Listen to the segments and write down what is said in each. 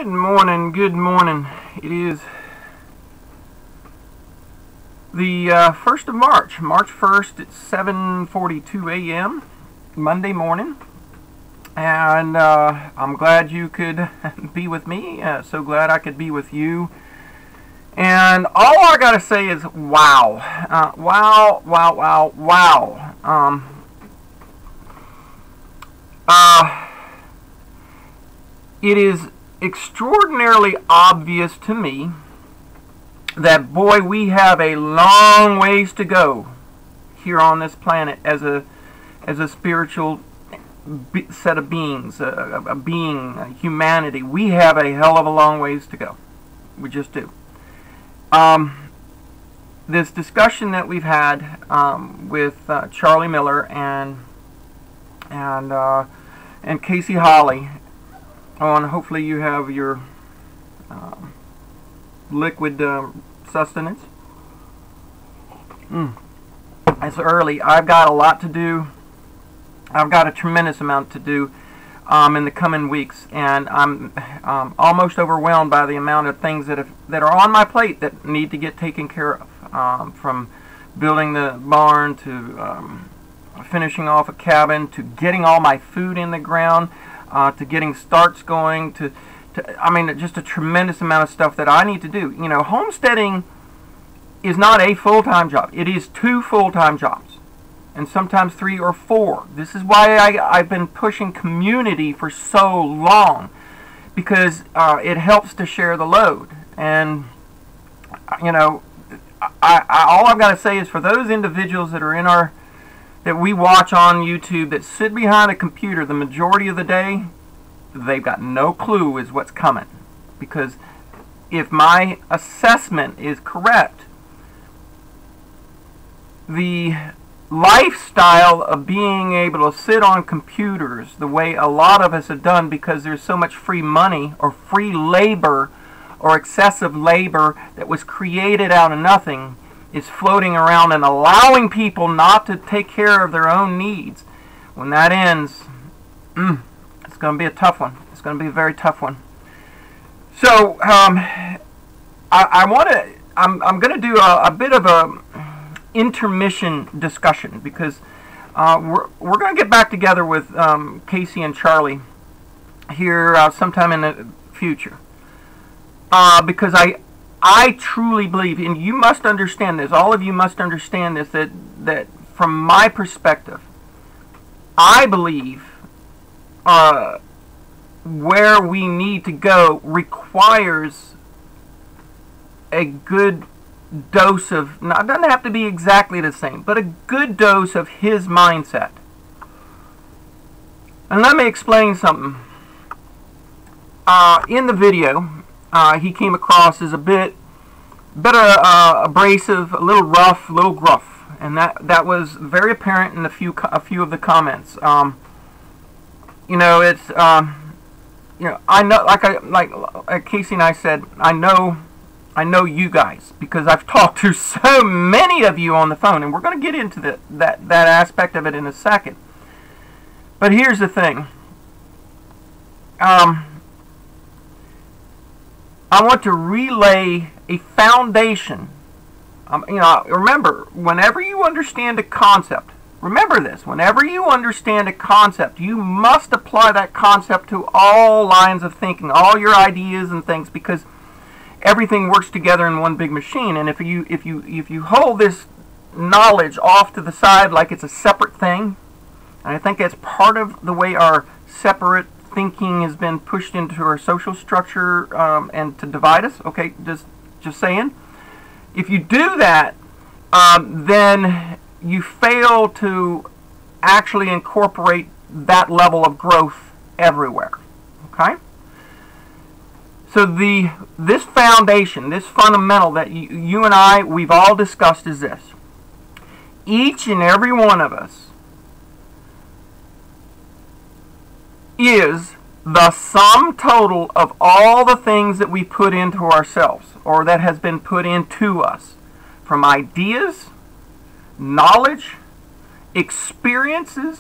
Good morning, good morning. It is the 1st of March, March 1st at 7:42 a.m., Monday morning. And I'm glad you could be with me. So glad I could be with you. And all I gotta say is wow. Wow, wow, wow, wow. It is extraordinarily obvious to me that, boy, we have a long ways to go here on this planet as a spiritual set of beings, a humanity. We have a hell of a long ways to go. We just do. This discussion that we've had with Charlie Miller and Casey Holly on, hopefully you have your liquid sustenance. It's early. I've got a lot to do. I've got a tremendous amount to do in the coming weeks, and I'm almost overwhelmed by the amount of things that are on my plate that need to get taken care of, from building the barn to finishing off a cabin to getting all my food in the ground, to getting starts going, I mean, just a tremendous amount of stuff that I need to do. You know, homesteading is not a full-time job. It is 2 full-time jobs, and sometimes 3 or 4. This is why I've been pushing community for so long, because it helps to share the load. And, you know, all I've got to say is, for those individuals that are that we watch on YouTube that sit behind a computer the majority of the day, they've got no clue is what's coming. Because if my assessment is correct, the lifestyle of being able to sit on computers the way a lot of us have done, because there's so much free money or free labor or excessive labor that was created out of nothing, is floating around and allowing people not to take care of their own needs. When that ends, it's going to be a tough one. It's going to be a very tough one. So I'm going to do a bit of a intermission discussion, because we're going to get back together with Casey and Charlie here sometime in the future, because I truly believe, and you must understand this, all of you must understand this, that from my perspective, I believe where we need to go requires a good dose of, now it doesn't have to be exactly the same, but a good dose of his mindset. And let me explain something. In the video, he came across as a bit abrasive, a little rough, a little gruff, and that was very apparent in a few of the comments. You know, it's you know, I know, like Casey and I said, I know you guys, because I've talked to so many of you on the phone, and we're going to get into that aspect of it in a second. But here's the thing. I want to relay a foundation. You know, remember, whenever you understand a concept, remember this, whenever you understand a concept, you must apply that concept to all lines of thinking, all your ideas and things, because everything works together in one big machine. And if you hold this knowledge off to the side like it's a separate thing, and I think that's part of the way our separate thinking has been pushed into our social structure, and to divide us. Okay, just saying. If you do that, then you fail to actually incorporate that level of growth everywhere. Okay. So this foundation, this fundamental that you and I, we've all discussed, is this: each and every one of us is the sum total of all the things that we put into ourselves, or that has been put into us, from ideas, knowledge, experiences,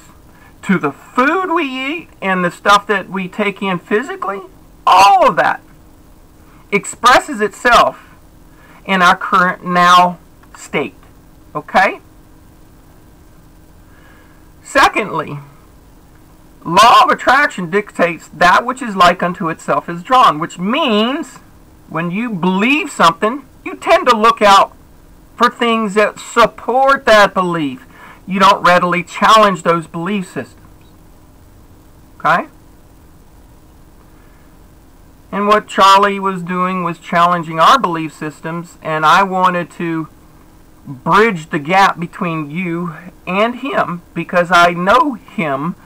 to the food we eat and the stuff that we take in physically. All of that expresses itself in our current now state. Okay? Secondly, law of attraction dictates that which is like unto itself is drawn, which means when you believe something, you tend to look out for things that support that belief. You don't readily challenge those belief systems. Okay? And what Charlie was doing was challenging our belief systems, and I wanted to bridge the gap between you and him, because I know him.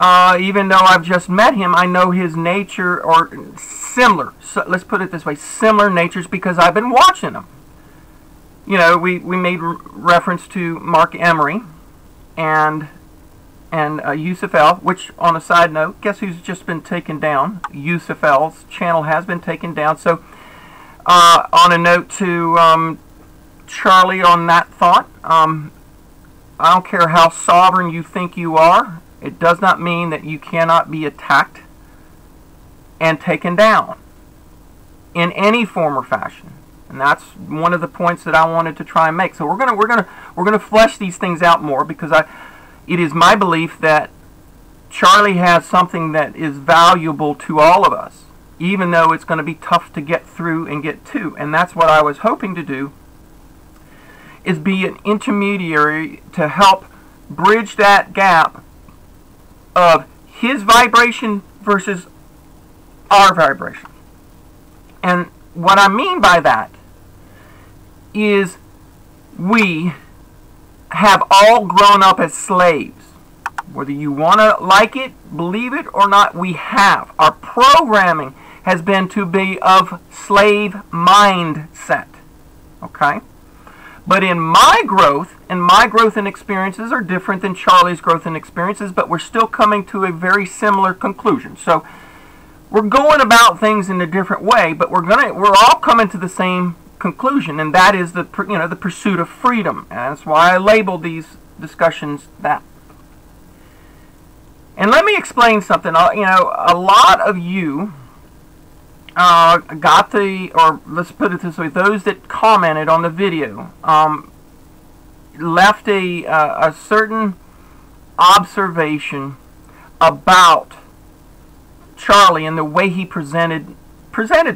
Even though I've just met him, I know his nature, or similar. So let's put it this way, similar natures, because I've been watching him. You know, we made reference to Mark Emery and Yusuf L, which, on a side note, guess who's just been taken down? Yusuf L's channel has been taken down. So, on a note to Charlie on that thought, I don't care how sovereign you think you are, it does not mean that you cannot be attacked and taken down in any form or fashion. And that's one of the points that I wanted to try and make. So we're gonna flesh these things out more, because it is my belief that Charlie has something that is valuable to all of us, even though it's going to be tough to get through and get to. And that's what I was hoping to do, is be an intermediary to help bridge that gap of his vibration versus our vibration. And what I mean by that is we have all grown up as slaves. Whether you want to like it, believe it or not, we have. Our programming has been to be of slave mindset. Okay? But in my growth, and experiences are different than Charlie's growth and experiences, but we're still coming to a very similar conclusion. So we're going about things in a different way, but we're all coming to the same conclusion, and that is the pursuit of freedom. And that's why I labeled these discussions that. And let me explain something. A lot of you got or let's put it this way, those that commented on the video left a certain observation about Charlie and the way he presented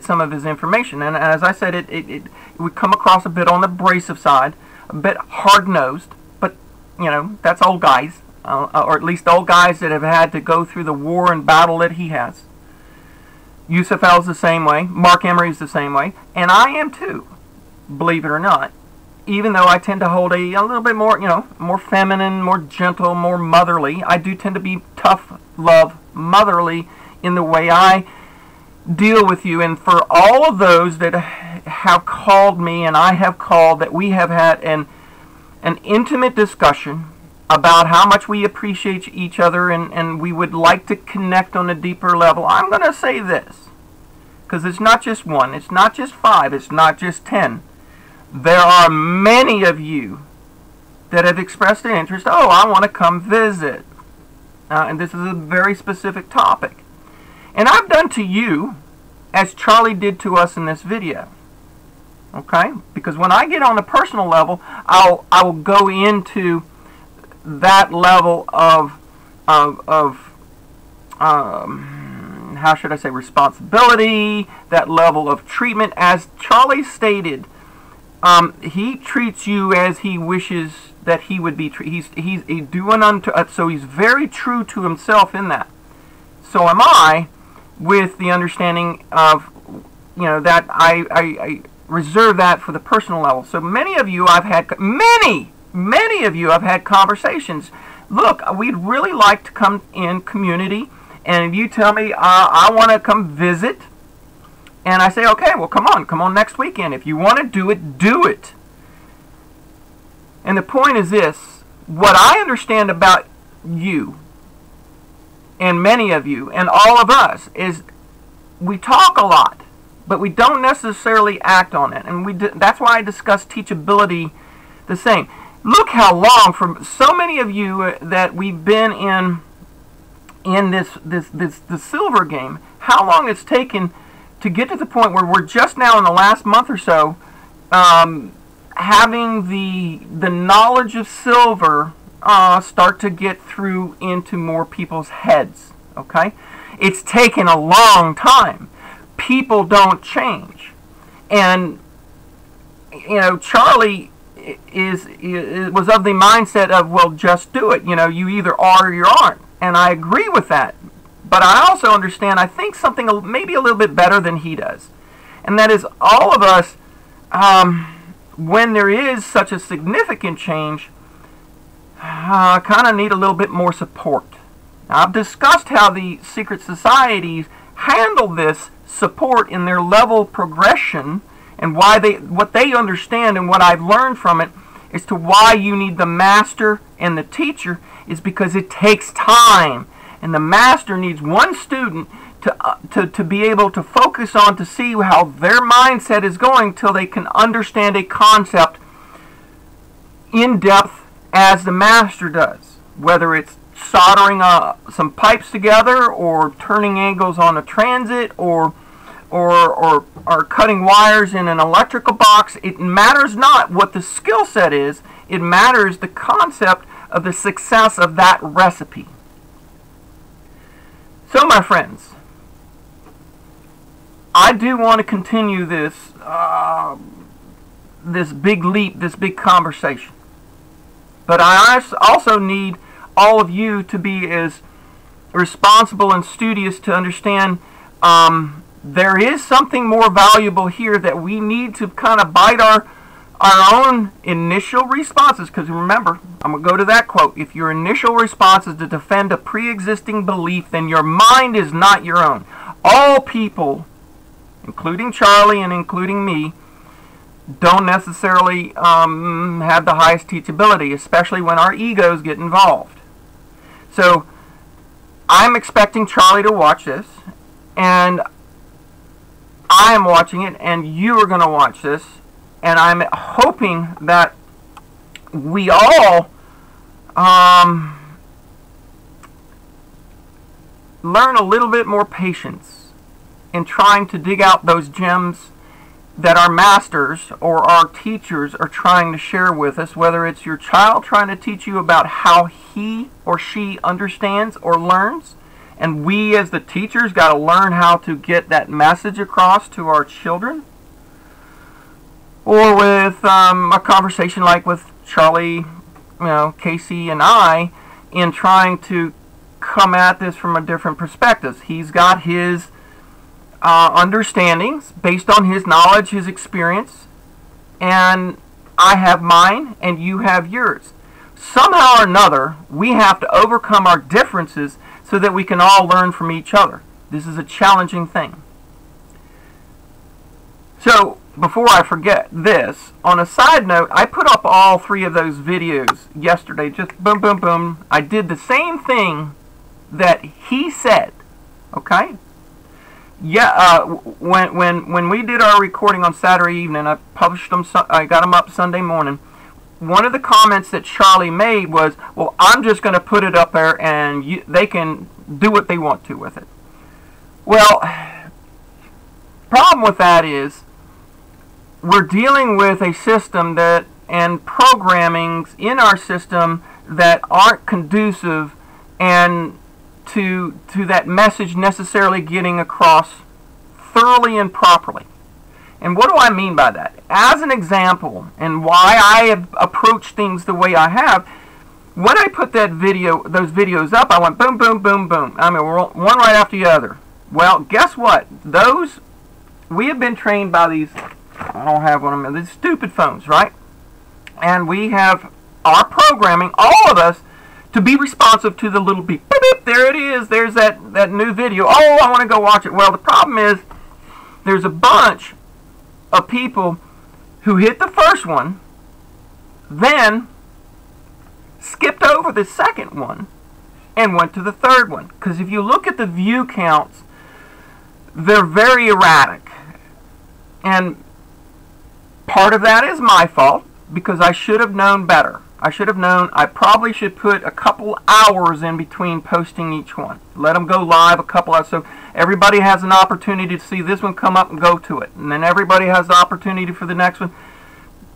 some of his information. And as I said, it would come across a bit on the abrasive side, a bit hard-nosed, but that's old guys, or at least old guys that have had to go through the war and battle that he has. Yusuf L's the same way, Mark Emery's the same way, and I am too, believe it or not, even though I tend to hold a little bit more, more feminine, more gentle, more motherly. I do tend to be tough love, motherly in the way I deal with you. And for all of those that have called me, and I have called, that we have had an intimate discussion about how much we appreciate each other, and we would like to connect on a deeper level, I'm going to say this, because it's not just one, it's not just 5, it's not just 10. There are many of you that have expressed an interest. Oh, I want to come visit. And this is a very specific topic. And I've done to you as Charlie did to us in this video. Okay? Because when I get on a personal level, I will go into that level of how should I say, responsibility, that level of treatment. As Charlie stated, he treats you as he wishes that he would be treated. He's doing unto, so he's very true to himself in that. So am I, with the understanding of, that I reserve that for the personal level. So many of you I've had, many of you I've had conversations. Look, we'd really like to come in community, and if you tell me I want to come visit, and I say, okay, well, come on next weekend. If you want to do it, do it. And the point is this: what I understand about you, and many of you, and all of us, is we talk a lot, but we don't necessarily act on it. And that's why I discuss teachability the same. Look how long, for so many of you that we've been in this silver game, how long it's taken to get to the point where we're just now in the last month or so having the knowledge of silver start to get through into more people's heads. Okay, it's taken a long time. People don't change, and you know, Charlie was of the mindset of, well, just do it. You know, you either are or you aren't, and I agree with that. But I also understand, I think something maybe a little bit better than he does, and that is all of us, when there is such a significant change, kind of need a little bit more support. Now, I've discussed how the secret societies handle this support in their level progression, and why what they understand and what I've learned from it as to why you need the master and the teacher is because it takes time, and the master needs one student to be able to focus on, to see how their mindset is going till they can understand a concept in depth as the master does, whether it's soldering some pipes together, or turning angles on a transit, or cutting wires in an electrical box. It matters not what the skill set is. It matters the concept of the success of that recipe. So, my friends, I do want to continue this this big leap, this big conversation. But I also need all of you to be as responsible and studious to understand there is something more valuable here that we need to kind of bite our own initial responses. Because remember, I'm going to go to that quote. If your initial response is to defend a pre-existing belief, then your mind is not your own. All people, including Charlie and including me, don't necessarily have the highest teachability, especially when our egos get involved. So I'm expecting Charlie to watch this, and I am watching it, and you are going to watch this, and I'm hoping that we all learn a little bit more patience in trying to dig out those gems that our masters or our teachers are trying to share with us, whether it's your child trying to teach you about how he or she understands or learns, and we as the teachers got to learn how to get that message across to our children, or with a conversation like with Charlie, Casey and I, in trying to come at this from a different perspective. He's got his understandings based on his knowledge, his experience, and I have mine and you have yours. Somehow or another, we have to overcome our differences so that we can all learn from each other. This is a challenging thing. So, before I forget this, on a side note, I put up all 3 of those videos yesterday, just boom, boom, boom. I did the same thing that he said, okay? Yeah, when we did our recording on Saturday evening, I published them. I got them up Sunday morning. One of the comments that Charlie made was, "Well, I'm just going to put it up there, and they can do what they want to with it." Well, problem with that is we're dealing with a system and programmings in our system that aren't conducive and to that message necessarily getting across thoroughly and properly. And what do I mean by that? As an example, and why I have approached things the way I have, when I put those videos up, I went boom, boom, boom, boom. I mean, one right after the other. Well, guess what? We have been trained by these, I don't have one of them, these stupid phones, right? And we have our programming, all of us, to be responsive to the little beep. Beep, beep, there it is. There's that new video. Oh, I want to go watch it. Well, the problem is there's a bunch of people who hit the first one, then skipped over the second one, and went to the third one. Because if you look at the view counts, they're very erratic. And part of that is my fault, because I should have known better. I should have known. I probably should put a couple hours in between posting each one. Let them go live a couple hours so everybody has an opportunity to see this one come up and go to it. And then everybody has the opportunity for the next one.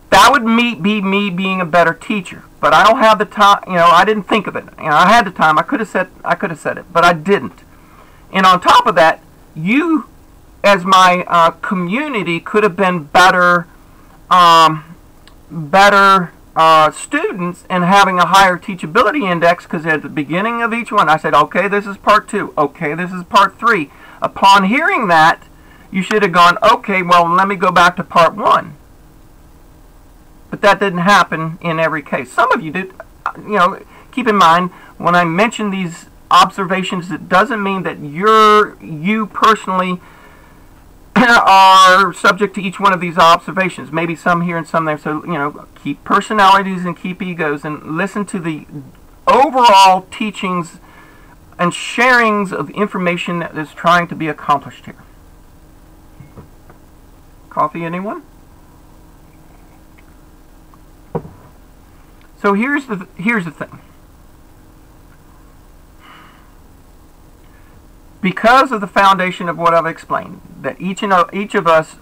That would be me being a better teacher. But I don't have the time. I didn't think of it. I had the time. I could have said it, but I didn't. And on top of that, you as my community could have been better students and having a higher teachability index, because at the beginning of each one I said, okay, this is part 2, okay, this is part 3. Upon hearing that, you should have gone, okay, well, let me go back to part 1. But that didn't happen in every case. Some of you did. Keep in mind, when I mention these observations, it doesn't mean that you personally are subject to each one of these observations. Maybe some here and some there. So, keep personalities and keep egos, and listen to the overall teachings and sharings of information that is trying to be accomplished here. Coffee, anyone? So here's the thing. Because of the foundation of what I've explained, that each of us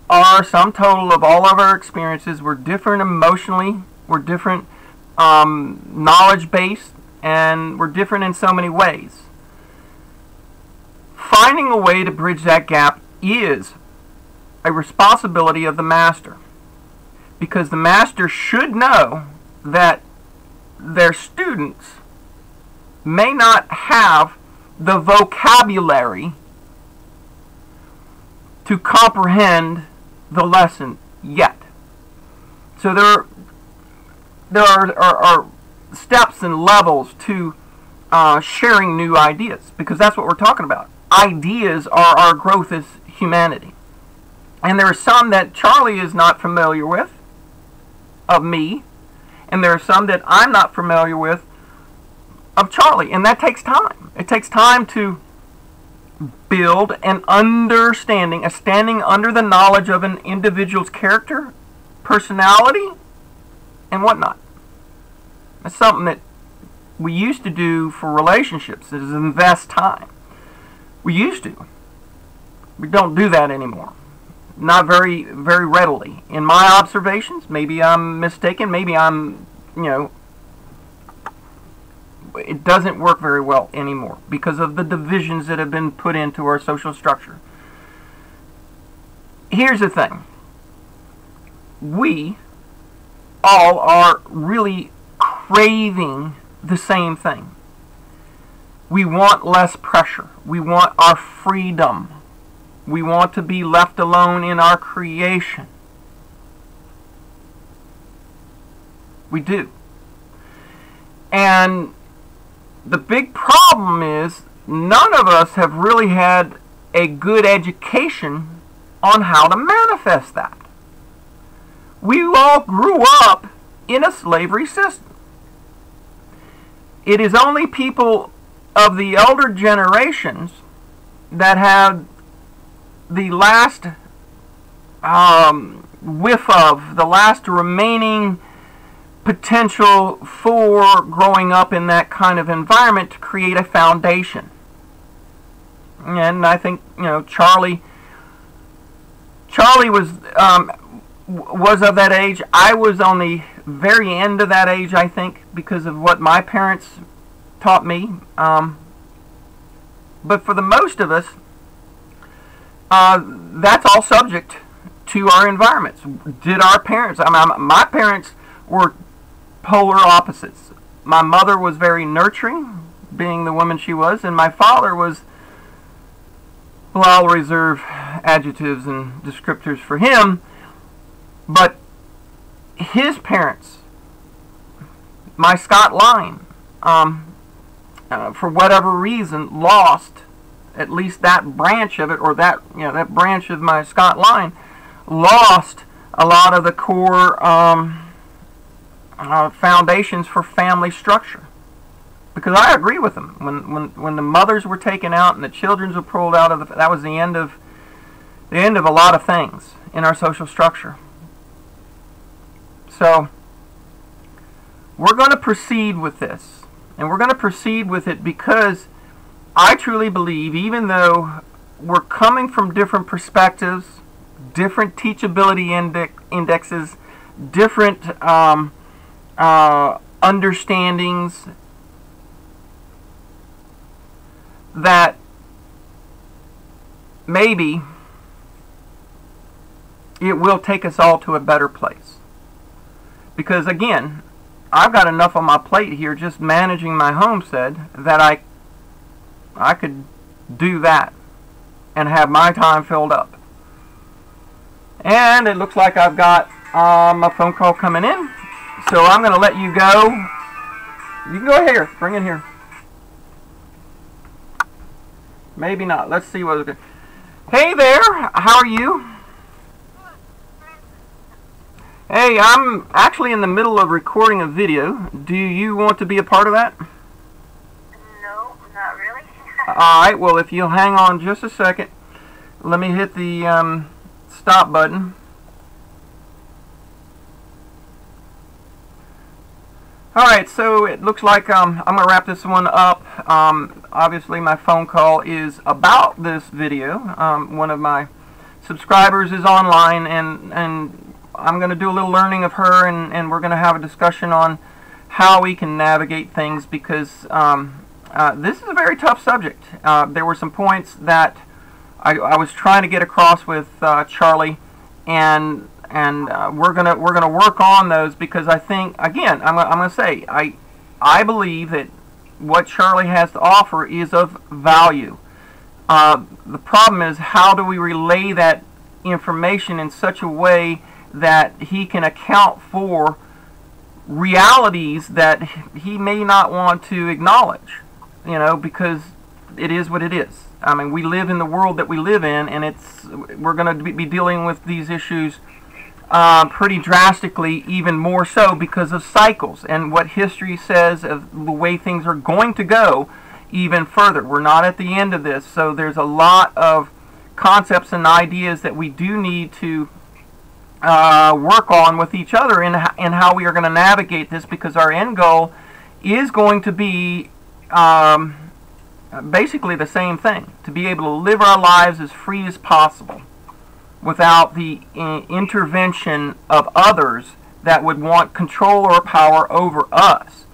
are sum total of all of our experiences. We're different emotionally, we're different knowledge based, and we're different in so many ways. Finding a way to bridge that gap is a responsibility of the master, because the master should know that their students may not have the vocabulary to comprehend the lesson yet. So there are steps and levels to sharing new ideas, because that's what we're talking about. Ideas are our growth as humanity. And there are some that Charlie is not familiar with, of me, and there are some that I'm not familiar with, of Charlie, and that takes time. It takes time to build an understanding, a standing under the knowledge of an individual's character, personality, and whatnot. That's something that we used to do for relationships, is invest time. We used to. We don't do that anymore. Not very, very readily. In my observations, maybe I'm mistaken, maybe I'm, it doesn't work very well anymore because of the divisions that have been put into our social structure. Here's the thing. We all are really craving the same thing. We want less pressure. We want our freedom. We want to be left alone in our creation. We do. And the big problem is none of us have really had a good education on how to manifest that. We all grew up in a slavery system. It is only people of the elder generations that had the last whiff of, the last remaining potential for growing up in that kind of environment to create a foundation. And I think, Charlie was of that age. I was on the very end of that age, I think, because of what my parents taught me. But for the most of us, that's all subject to our environments. Did our parents, my parents were polar opposites. My mother was very nurturing, being the woman she was, and my father was, well, I'll reserve adjectives and descriptors for him, but his parents, my Scott line, for whatever reason, lost at least that branch of it, or that branch of my Scott line, lost a lot of the core foundations for family structure. Because I agree with them. When the mothers were taken out and the children were pulled out of that was the end of a lot of things in our social structure. So we're going to proceed with this. And we're going to proceed with it because I truly believe, even though we're coming from different perspectives, different teachability indexes, different understandings, that maybe it will take us all to a better place. Because again, I've got enough on my plate here just managing my homestead that I could do that and have my time filled up. And it looks like I've got a phone call coming in, so I'm going to let you go. You can go here, bring it here. Maybe not. Let's see what. Hey there, how are you? Hey, I'm actually in the middle of recording a video. Do you want to be a part of that? No, not really. Alright, well, if you'll hang on just a second, let me hit the stop button. Alright, so it looks like I'm going to wrap this one up. Obviously, my phone call is about this video. One of my subscribers is online, and I'm going to do a little learning of her, and we're going to have a discussion on how we can navigate things, because this is a very tough subject. There were some points that I was trying to get across with Charlie, and we're gonna work on those, because I think, again, I'm gonna say, I believe that what Charlie has to offer is of value. The problem is, how do we relay that information in such a way that he can account for realities that he may not want to acknowledge, because it is what it is. I mean, we live in the world that we live in, and we're going to be dealing with these issues pretty drastically, even more so because of cycles and what history says of the way things are going to go even further. We're not at the end of this, so there's a lot of concepts and ideas that we do need to work on with each other in how we are going to navigate this, because our end goal is going to be basically the same thing: to be able to live our lives as free as possible without the intervention of others that would want control or power over us.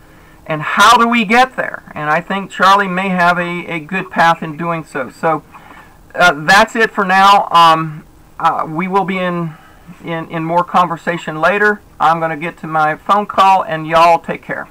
And how do we get there? And I think Charlie may have a good path in doing so. So that's it for now. We will be in more conversation later. I'm going to get to my phone call, and y'all take care.